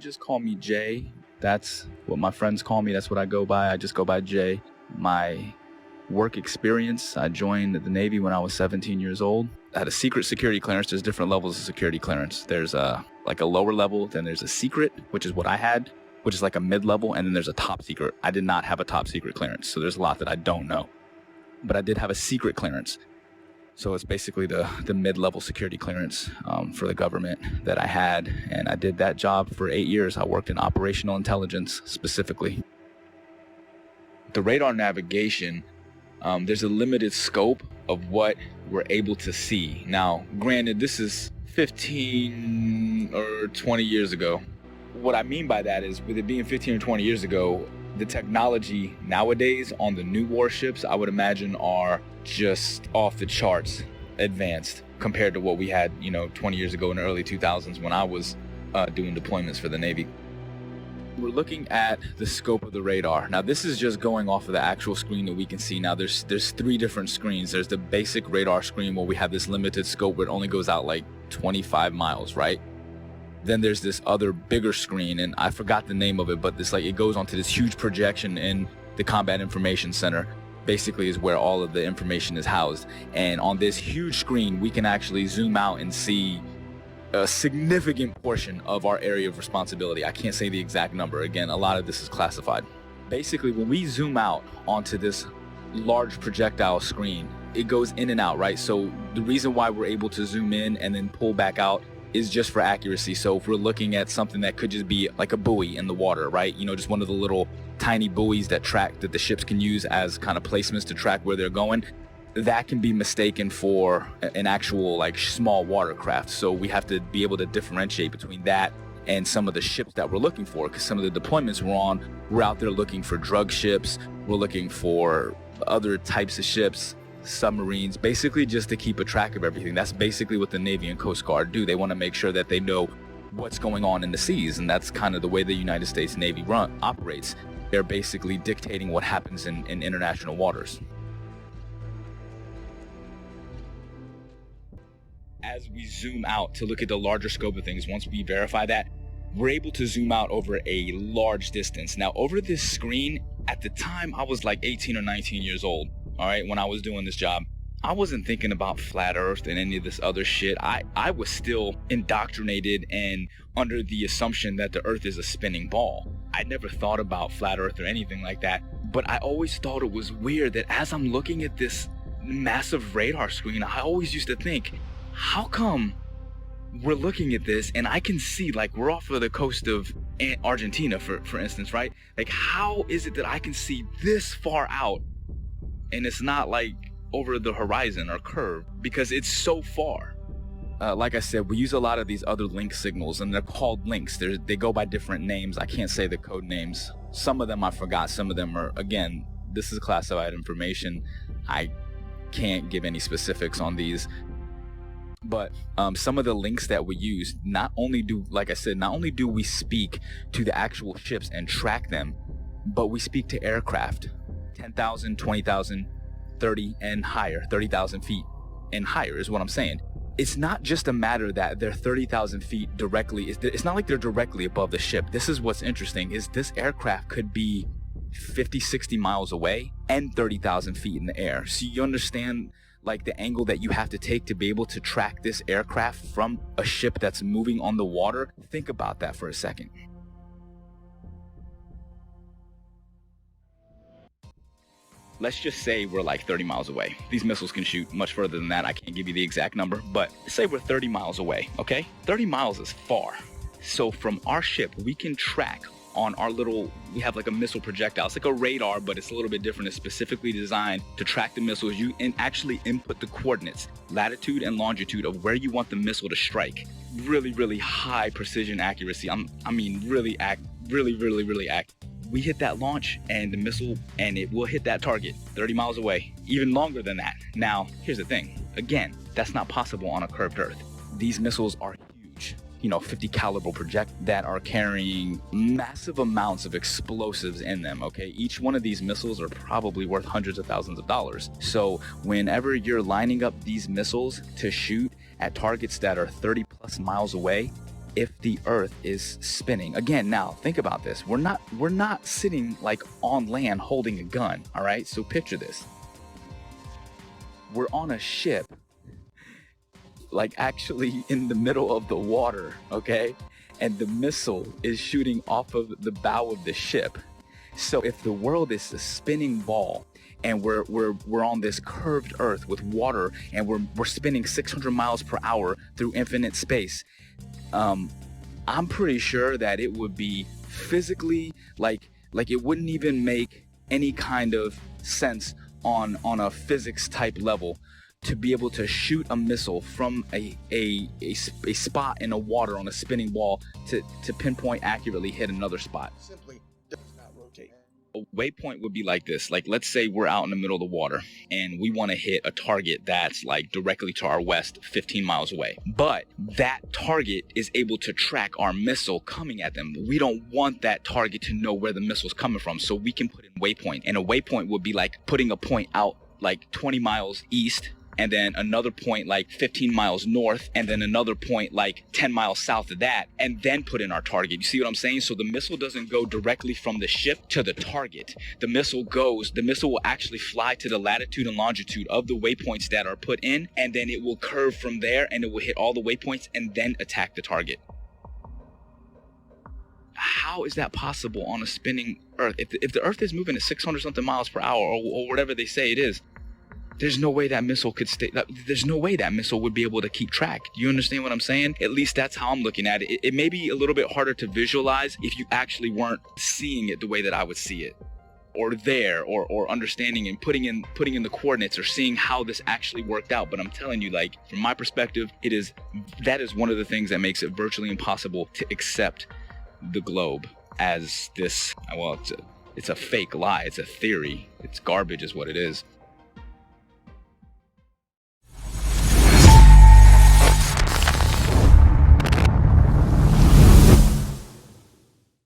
just call me Jay. That's what my friends call me. That's what I go by. I just go by Jay. My work experience, I joined the Navy when I was 17 years old. I had a secret security clearance. There's different levels of security clearance. There's like a lower level, then there's a secret, which is what I had, which is like a mid-level, and then there's a top secret. I did not have a top secret clearance, so there's a lot that I don't know. But I did have a secret clearance. So it's basically the mid-level security clearance for the government that I had, and I did that job for 8 years. I worked in operational intelligence specifically. The radar navigation, there's a limited scope of what we're able to see. Now, granted, this is 15 or 20 years ago. What I mean by that is, with it being 15 or 20 years ago, the technology nowadays on the new warships, I would imagine, are just off the charts advanced compared to what we had, 20 years ago in the early 2000s when I was doing deployments for the Navy. We're looking at the scope of the radar. Now, this is just going off of the actual screen that we can see. Now, there's 3 different screens. There's the basic radar screen where we have this limited scope where it only goes out like 25 miles, right? Then there's this other bigger screen, and I forgot the name of it, but it goes onto this huge projection in the Combat Information Center. Basically is where all of the information is housed. And on this huge screen, we can actually zoom out and see a significant portion of our area of responsibility. I can't say the exact number. Again, a lot of this is classified. Basically, when we zoom out onto this large projectile screen, it goes in and out, right? So the reason why we're able to zoom in and then pull back out is just for accuracy. So if we're looking at something that could just be like a buoy in the water, right? Just one of the little tiny buoys that the ships can use as kind of placements to track where they're going, that can be mistaken for an actual small watercraft. So we have to be able to differentiate between that and some of the ships that we're looking for, because some of the deployments we're out there looking for drug ships, we're looking for other types of ships, submarines, basically just to keep a track of everything. That's basically what the Navy and Coast Guard do. They want to make sure that they know what's going on in the seas, and that's kind of the way the United States Navy operates. They're basically dictating what happens in international waters. As we zoom out to look at the larger scope of things, once we verify that, we're able to zoom out over a large distance. Now, over this screen, at the time, I was like 18 or 19 years old, all right, when I was doing this job. I wasn't thinking about flat earth and any of this other shit. I was still indoctrinated and under the assumption that the earth is a spinning ball. I never thought about flat earth or anything like that, but I always thought it was weird that as I'm looking at this massive radar screen, I always used to think, how come we're looking at this and I can see, we're off of the coast of Argentina, for instance, right? How is it that I can see this far out and it's not over the horizon or curve, because it's so far? Like I said, we use a lot of these other link signals, and they're called links. They go by different names. I can't say the code names. Some of them I forgot. Some of them are, again, this is classified information. I can't give any specifics on these. But some of the links that we use, not only do we speak to the actual ships and track them, but we speak to aircraft, 10,000, 20,000, 30 and higher, 30,000 feet and higher is what I'm saying. It's not just a matter that they're 30,000 feet directly. It's not like they're directly above the ship. This is what's interesting, is this aircraft could be 50, 60 miles away and 30,000 feet in the air. So you understand the angle that you have to take to be able to track this aircraft from a ship that's moving on the water. Think about that for a second. Let's just say we're 30 miles away. These missiles can shoot much further than that. I can't give you the exact number, but say we're 30 miles away, okay? 30 miles is far. So from our ship, we can track on our we have a missile projectile. It's like a radar, but it's a little bit different. It's specifically designed to track the missiles. You and actually input the coordinates, latitude and longitude of where you want the missile to strike. Really, really high precision accuracy. Really accurate. We hit that launch and the missile, and it will hit that target 30 miles away, even longer than that. Now, here's the thing. Again, that's not possible on a curved earth. These missiles are huge. 50 caliber that are carrying massive amounts of explosives in them, okay? Each one of these missiles are probably worth hundreds of thousands of dollars. So whenever you're lining up these missiles to shoot at targets that are 30 plus miles away, if the Earth is spinning. Again, now think about this. We're not sitting like on land holding a gun, all right? So picture this. We're on a ship, like actually in the middle of the water, okay? And the missile is shooting off of the bow of the ship. So if the world is a spinning ball and we're on this curved Earth with water and we're spinning 600 miles per hour through infinite space, I'm pretty sure that it would be physically like it wouldn't even make any kind of sense on a physics type level to be able to shoot a missile from a spot in the water on a spinning ball to pinpoint accurately hit another spot. Simply does not rotate. A waypoint would be like this. Like, let's say we're out in the middle of the water and we want to hit a target that's like directly to our west, 15 miles away. But that target is able to track our missile coming at them. We don't want that target to know where the missile's coming from, so we can put in waypoint. And a waypoint would be like putting a point out like 20 miles east, and then another point like 15 miles north, and then another point like 10 miles south of that, and then put in our target. You see what I'm saying? So the missile doesn't go directly from the ship to the target. The missile will actually fly to the latitude and longitude of the waypoints that are put in, and then it will curve from there and it will hit all the waypoints and then attack the target. How is that possible on a spinning Earth? If the Earth is moving at 600 something miles per hour or whatever they say it is, there's no way that missile could stay. There's no way that missile would be able to keep track. Do you understand what I'm saying? At least that's how I'm looking at it. It may be a little bit harder to visualize if you actually weren't seeing it the way that I would see it, or there, or understanding and putting in the coordinates or seeing how this actually worked out. But I'm telling you, like, from my perspective, that is one of the things that makes it virtually impossible to accept the globe as this. Well, it's a fake lie. It's a theory. It's garbage is what it is.